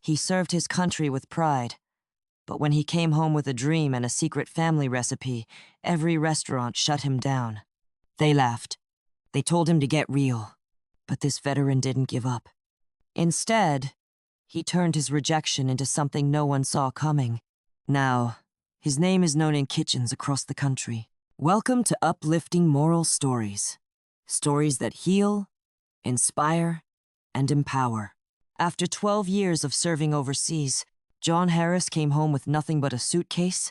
He served his country with pride. But when he came home with a dream and a secret family recipe, every restaurant shut him down. They laughed. They told him to get real. But this veteran didn't give up. Instead, he turned his rejection into something no one saw coming. Now, his name is known in kitchens across the country. Welcome to Uplifting Moral Stories. Stories that heal, inspire, and empower. After 12 years of serving overseas, John Harris came home with nothing but a suitcase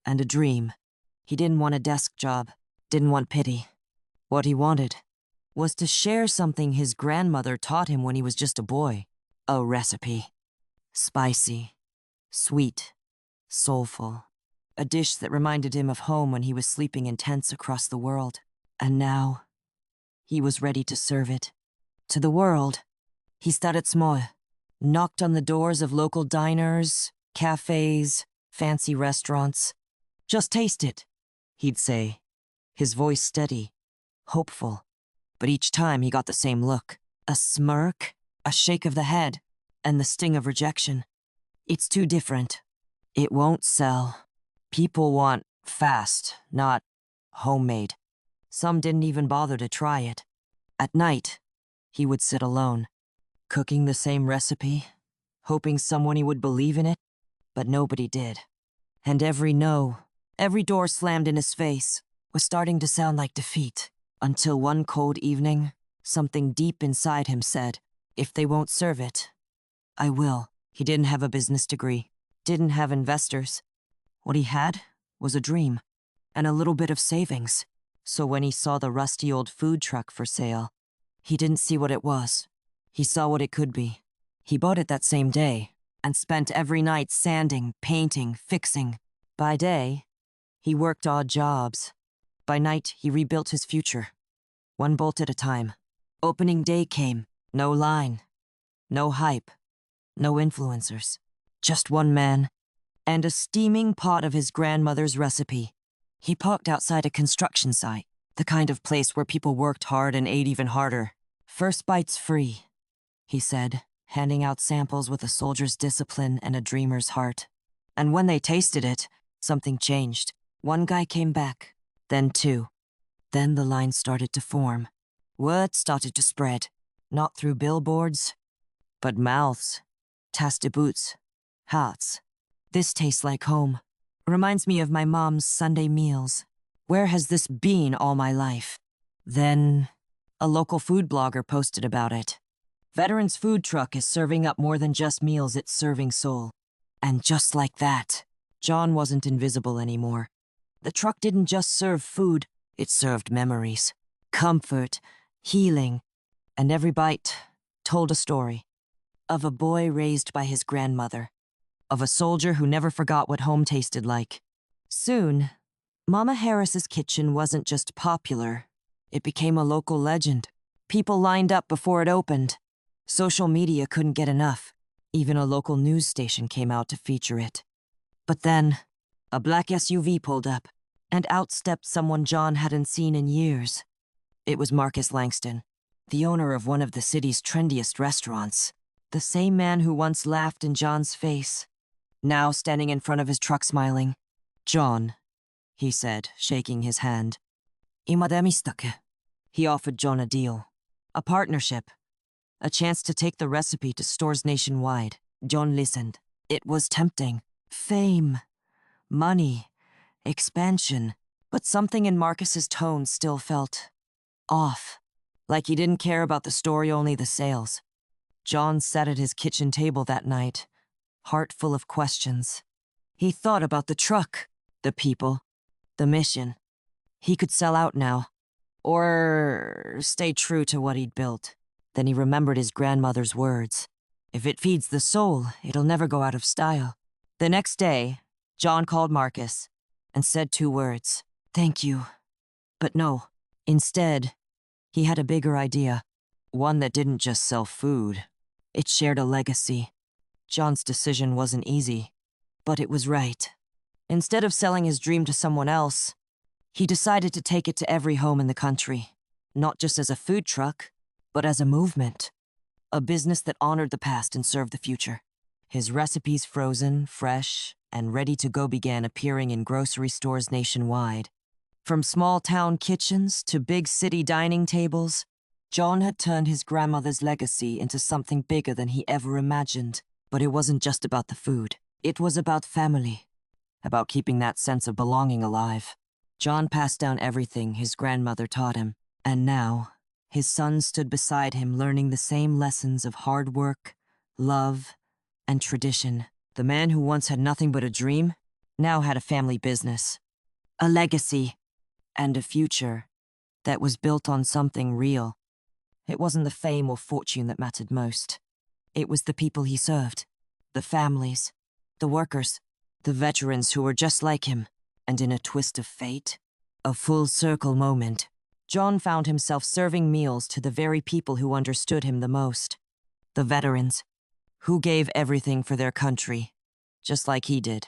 and a dream. He didn't want a desk job, didn't want pity. What he wanted was to share something his grandmother taught him when he was just a boy. A recipe. Spicy, sweet, soulful. A dish that reminded him of home when he was sleeping in tents across the world. And now, he was ready to serve it. To the world. He started small. Knocked on the doors of local diners, cafes, fancy restaurants. "Just taste it," he'd say, his voice steady, hopeful. But each time he got the same look. A smirk, a shake of the head, and the sting of rejection. "It's too different. It won't sell. People want fast, not homemade." Some didn't even bother to try it. At night, he would sit alone, cooking the same recipe, hoping someone he would believe in it, but nobody did. And every no, every door slammed in his face, was starting to sound like defeat, until one cold evening, something deep inside him said, "If they won't serve it, I will." He didn't have a business degree, didn't have investors. What he had was a dream, and a little bit of savings. So when he saw the rusty old food truck for sale, he didn't see what it was. He saw what it could be. He bought it that same day, and spent every night sanding, painting, fixing. By day, he worked odd jobs. By night, he rebuilt his future, one bolt at a time. Opening day came, no line, no hype, no influencers. Just one man, and a steaming pot of his grandmother's recipe. He parked outside a construction site, the kind of place where people worked hard and ate even harder. "First bite's free," he said, handing out samples with a soldier's discipline and a dreamer's heart. And when they tasted it, something changed. One guy came back, then two. Then the line started to form. Word started to spread, not through billboards, but mouths, tasty boots, hearts. "This tastes like home. Reminds me of my mom's Sunday meals. Where has this been all my life?" Then, a local food blogger posted about it. "Veterans Food Truck is serving up more than just meals, it's serving soul." And just like that, John wasn't invisible anymore. The truck didn't just serve food, it served memories, comfort, healing, and every bite told a story. Of a boy raised by his grandmother. Of a soldier who never forgot what home tasted like. Soon, Mama Harris's kitchen wasn't just popular, it became a local legend. People lined up before it opened. Social media couldn't get enough. Even a local news station came out to feature it. But then, a black SUV pulled up, and out stepped someone John hadn't seen in years. It was Marcus Langston, the owner of one of the city's trendiest restaurants. The same man who once laughed in John's face. Now standing in front of his truck smiling. "John," he said, shaking his hand. "Imademistake." He offered John a deal. A partnership. A chance to take the recipe to stores nationwide. John listened. It was tempting. Fame. Money. Expansion. But something in Marcus's tone still felt off. Like he didn't care about the story, only the sales. John sat at his kitchen table that night, heart full of questions. He thought about the truck, the people, the mission. He could sell out now, or stay true to what he'd built. Then he remembered his grandmother's words. "If it feeds the soul, it'll never go out of style." The next day, John called Marcus and said 2 words, "Thank you." But no, instead, he had a bigger idea. One that didn't just sell food. It shared a legacy. John's decision wasn't easy, but it was right. Instead of selling his dream to someone else, he decided to take it to every home in the country, not just as a food truck, but as a movement, a business that honored the past and served the future. His recipes frozen, fresh, and ready to go began appearing in grocery stores nationwide. From small town kitchens to big city dining tables, John had turned his grandmother's legacy into something bigger than he ever imagined. But it wasn't just about the food. It was about family, about keeping that sense of belonging alive. John passed down everything his grandmother taught him, and now his son stood beside him learning the same lessons of hard work, love, and tradition. The man who once had nothing but a dream now had a family business, a legacy, and a future that was built on something real. It wasn't the fame or fortune that mattered most. It was the people he served, the families, the workers, the veterans who were just like him. And in a twist of fate, a full circle moment, John found himself serving meals to the very people who understood him the most. The veterans, who gave everything for their country, just like he did.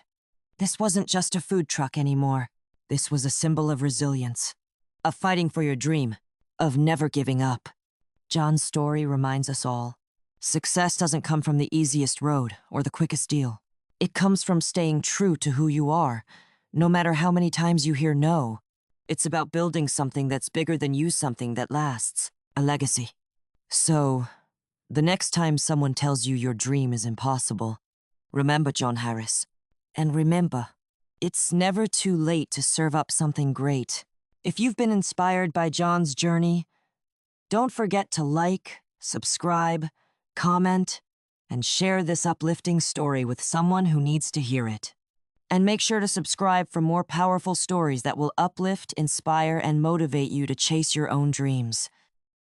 This wasn't just a food truck anymore. This was a symbol of resilience, of fighting for your dream, of never giving up. John's story reminds us all. Success doesn't come from the easiest road or the quickest deal. It comes from staying true to who you are, no matter how many times you hear no. It's about building something that's bigger than you, something that lasts, a legacy. So, the next time someone tells you your dream is impossible, remember John Harris. And remember, it's never too late to serve up something great. If you've been inspired by John's journey, don't forget to like, subscribe, comment, and share this uplifting story with someone who needs to hear it. And make sure to subscribe for more powerful stories that will uplift, inspire, and motivate you to chase your own dreams.